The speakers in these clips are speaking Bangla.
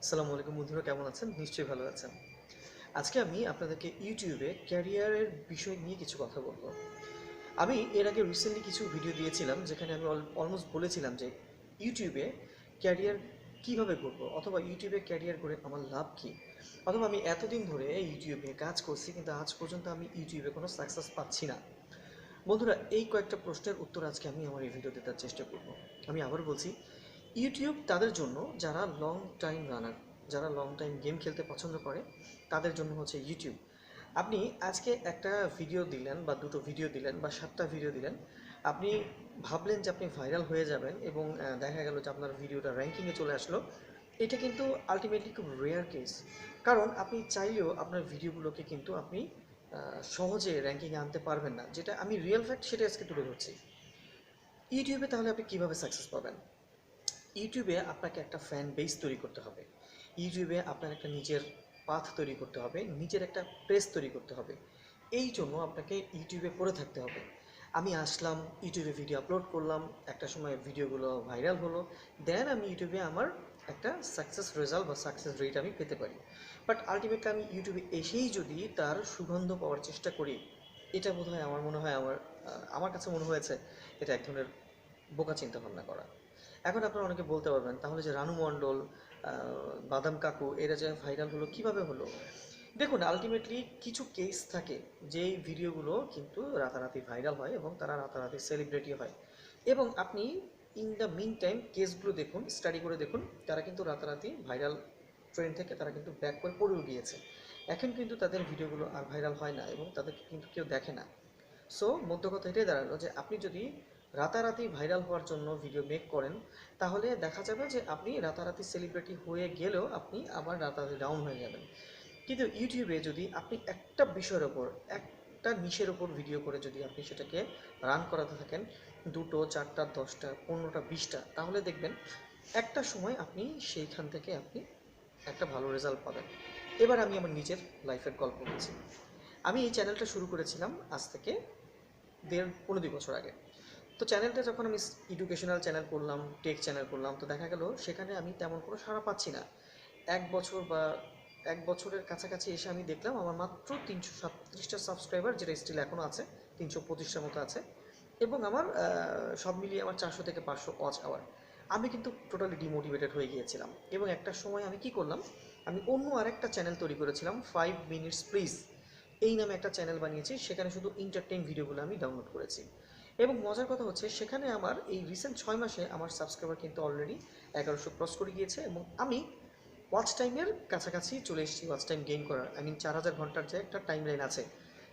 আসসালামু আলাইকুম বন্ধুরা, কেমন আছেন? নিশ্চয়ই ভালো আছেন। আজকে আমি আপনাদেরকে ইউটিউবে ক্যারিয়ারের বিষয় নিয়ে কিছু কথা বলবো। আমি এর আগে রিসেন্টলি কিছু ভিডিও দিয়েছিলাম যেখানে আমি অলমোস্ট বলেছিলাম যে ইউটিউবে ক্যারিয়ার কিভাবে করব, অথবা ইউটিউবে ক্যারিয়ার করে আমার লাভ কী, অথবা আমি এতদিন ধরে ইউটিউবে কাজ করছি কিন্তু আজ পর্যন্ত আমি ইউটিউবে কোনো সাকসেস পাচ্ছি না। বন্ধুরা, এই কয়েকটা প্রশ্নের উত্তর আজকে আমি আমার এই ভিডিওতে দেওয়ার চেষ্টা করব। আমি আবার বলছি, ইউটিউব তাদের জন্য যারা লং টাইম রানার, যারা লং টাইম গেম খেলতে পছন্দ করে, তাদের জন্য হচ্ছে ইউটিউব। আপনি আজকে একটা ভিডিও দিলেন বা দুটো ভিডিও দিলেন বা 7টা ভিডিও দিলেন, আপনি ভাবলেন যে আপনি ভাইরাল হয়ে যাবেন এবং দেখা গেল যে আপনার ভিডিওটা র্যাঙ্কিংয়ে চলে আসলো। এটা কিন্তু আলটিমেটলি খুব রেয়ার কেস। কারণ আপনি চাইলেও আপনার ভিডিওগুলোকে কিন্তু আপনি সহজে র্যাঙ্কিংয়ে আনতে পারবেন না, যেটা আমি রিয়েল ফ্যাক্ট সেটা আজকে তুলে ধরছি। ইউটিউবে তাহলে আপনি কীভাবে সাকসেস পাবেন? ইউটিউবে আপনাকে একটা ফ্যান বেস তৈরি করতে হবে। ইউটিউবে আপনার একটা নিজের পাথ তৈরি করতে হবে, নিজের একটা প্রেস তৈরি করতে হবে। এই জন্য আপনাকে ইউটিউবে পড়ে থাকতে হবে। আমি আসলাম, ইউটিউবে ভিডিও আপলোড করলাম, একটা সময় ভিডিওগুলো ভাইরাল হলো, দেন আমি ইউটিউবে আমার একটা সাকসেস রেজাল্ট বা সাকসেস রেট আমি পেতে পারি। বাট আলটিমেটলি আমি ইউটিউবে এসেই যদি তার সুগন্ধ পাওয়ার চেষ্টা করি, এটা বোধহয় আমার মনে হয় আমার কাছে মনে হয়েছে এটা এক ধরনের বোকা চিন্তা ভাবনা করা। এখন আপনারা অনেকে বলতে পারবেন, তাহলে যে রানু মণ্ডল, বাদাম কাকু এরা যে ভাইরাল হলো কিভাবে হলো? দেখুন, আলটিমেটলি কিছু কেস থাকে যেই ভিডিওগুলো কিন্তু রাতারাতি ভাইরাল হয় এবং তারা রাতারাতি সেলিব্রিটি হয়। এবং আপনি ইন দ্য মিন টাইম কেসগুলো দেখুন, স্টাডি করে দেখুন, তারা কিন্তু রাতারাতি ভাইরাল ট্রেন্ড থেকে তারা কিন্তু ব্যাক করে পড়েও গিয়েছে। এখন কিন্তু তাদের ভিডিওগুলো আর ভাইরাল হয় না এবং তাদেরকে কিন্তু কেউ দেখে না। সো মধ্য কথা এটাই দাঁড়ালো যে আপনি যদি রাতারাতি ভাইরাল হওয়ার জন্য ভিডিও মেক করেন, তাহলে দেখা যাবে যে আপনি রাতারাতি সেলিব্রিটি হয়ে গেলেও আপনি আবার রাতারাতি ডাউন হয়ে যাবেন। কিন্তু ইউটিউবে যদি আপনি একটা বিষয়ের ওপর, একটা নিশের ওপর ভিডিও করে যদি আপনি সেটাকে রান করাতে থাকেন, 2টো 4টা 10টা 15টা 20টা, তাহলে দেখবেন একটা সময় আপনি সেইখান থেকে আপনি একটা ভালো রেজাল্ট পাবেন। এবার আমি আমার নিজের লাইফের গল্প বলছি। আমি এই চ্যানেলটা শুরু করেছিলাম আজ থেকে 15-20 বছর আগে। তো চ্যানেলটা যখন আমি এডুকেশনাল চ্যানেল করলাম, টেক চ্যানেল করলাম, তো দেখা গেল সেখানে আমি তেমন কোনো সাড়া পাচ্ছি না। 1 বছর বা 1 বছরের কাছাকাছি এসে আমি দেখলাম আমার মাত্র 337টা সাবস্ক্রাইবার, যেটা স্টিল এখনও আছে, 325টার মতো আছে। এবং আমার সব মিলিয়ে আমার 400 থেকে 500 ওয়াচ আওয়ার। আমি কিন্তু টোটালি ডিমোটিভেটেড হয়ে গিয়েছিলাম এবং একটা সময় আমি কি করলাম, আমি অন্য আরেকটা চ্যানেল তৈরি করেছিলাম, 5 মিনিটস প্লিজ এই নামে একটা চ্যানেল বানিয়েছি। সেখানে শুধু এন্টারটেইন ভিডিওগুলো আমি ডাউনলোড করেছি। এবং মজার কথা হচ্ছে, সেখানে আমার এই রিসেন্ট 6 মাসে আমার সাবস্ক্রাইবার কিন্তু অলরেডি 1100 ক্রস করে গিয়েছে এবং আমি ওয়াচ টাইমের কাছাকাছি চলে এসেছি। ওয়াচ টাইম গেইন করার, আই মিন 4000 ঘন্টার যে একটা টাইম লাইন আছে,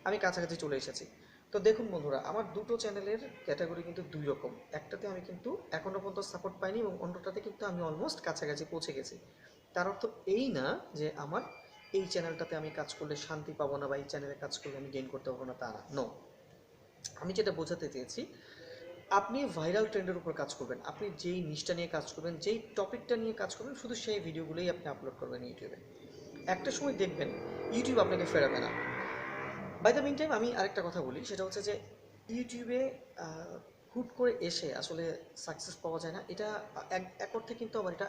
আমি কাছাকাছি চলে এসেছি। তো দেখুন বন্ধুরা, আমার দুটো চ্যানেলের ক্যাটাগরি কিন্তু দুই রকম। একটাতে আমি কিন্তু এখনও পর্যন্ত সাপোর্ট পাইনি এবং অন্যটাতে কিন্তু আমি অলমোস্ট কাছাকাছি পৌঁছে গেছি। তার অর্থ এই না যে আমার এই চ্যানেলটাতে আমি কাজ করলে শান্তি পাবো না বা এই চ্যানেলে কাজ করলে আমি গেইন করতে পারবো না, তা না। নো, আমি যেটা বোঝাতে চেয়েছি, আপনি ভাইরাল ট্রেন্ডের উপর কাজ করবেন, আপনি যেই নিশটা নিয়ে কাজ করবেন, যেই টপিকটা নিয়ে কাজ করবেন, শুধু সেই ভিডিওগুলোই আপনি আপলোড করবেন ইউটিউবে। একটা সময় দেখবেন ইউটিউব আপনাকে ফেরাবে না। বাই দ্য মিন টাইম আমি আরেকটা কথা বলি, সেটা হচ্ছে যে ইউটিউবে হুট করে এসে আসলে সাকসেস পাওয়া যায় না, এটা এক অর্থে কিন্তু আবার এটা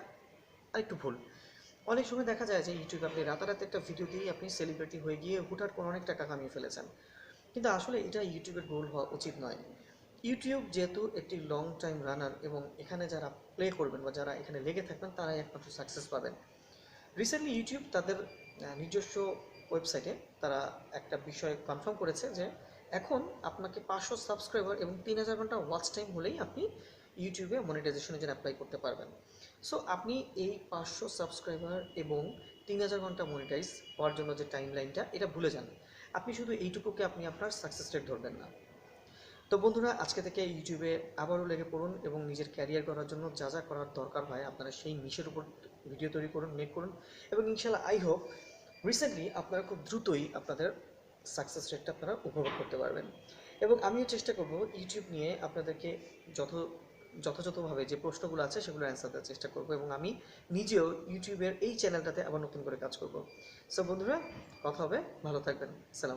আরেকটু ভুল। অনেক সময় দেখা যায় যে ইউটিউবে আপনি রাতারাতি একটা ভিডিও দিয়েই আপনি সেলিব্রিটি হয়ে গিয়ে হুটহাট করে অনেক টাকা কামিয়ে ফেলেছেন, কিন্তু আসলে এটা ইউটিউবের গোল হওয়া উচিত নয়। ইউটিউব যেহেতু একটি লং টাইম রানার এবং এখানে যারা প্লে করবেন বা যারা এখানে লেগে থাকবেন তারাই একমাত্র সাকসেস পাবেন। রিসেন্টলি ইউটিউব তাদের নিজস্ব ওয়েবসাইটে তারা একটা বিষয় কনফার্ম করেছে যে এখন আপনাকে 500 সাবস্ক্রাইবার এবং 3000 ঘন্টা ওয়াচ টাইম হলেই আপনি ইউটিউবে মনিটাইজেশনের জন্য অ্যাপ্লাই করতে পারবেন। সো আপনি এই 500 সাবস্ক্রাইবার এবং 3000 ঘন্টা মনিটাইজ হওয়ার জন্য যে টাইম লাইনটা, এটা ভুলে যান। আপনি শুধু এইটুকুকে আপনি আপনার সাকসেস রেট ধরবেন না। তো বন্ধুরা, আজকে থেকে ইউটিউবে আবারও লেগে পড়ুন এবং নিজের ক্যারিয়ার করার জন্য যা যা করার দরকার হয় আপনারা সেই নিশের উপর ভিডিও তৈরি করুন, মেক করুন, এবং ইনশাল্লাহ আই হোপ রিসেন্টলি আপনারা খুব দ্রুতই আপনাদের সাকসেস রেটটা আপনারা উপভোগ করতে পারবেন। এবং আমিও চেষ্টা করব ইউটিউব নিয়ে আপনাদেরকে যত যথাযথভাবে যে প্রশ্নগুলো আছে সেগুলো অ্যান্সার দেওয়ার চেষ্টা করব এবং আমি নিজেও ইউটিউবের এই চ্যানেলটাতে আবার নতুন করে কাজ করব। সো বন্ধুরা, কথা হবে, ভালো থাকবেন, সালাম।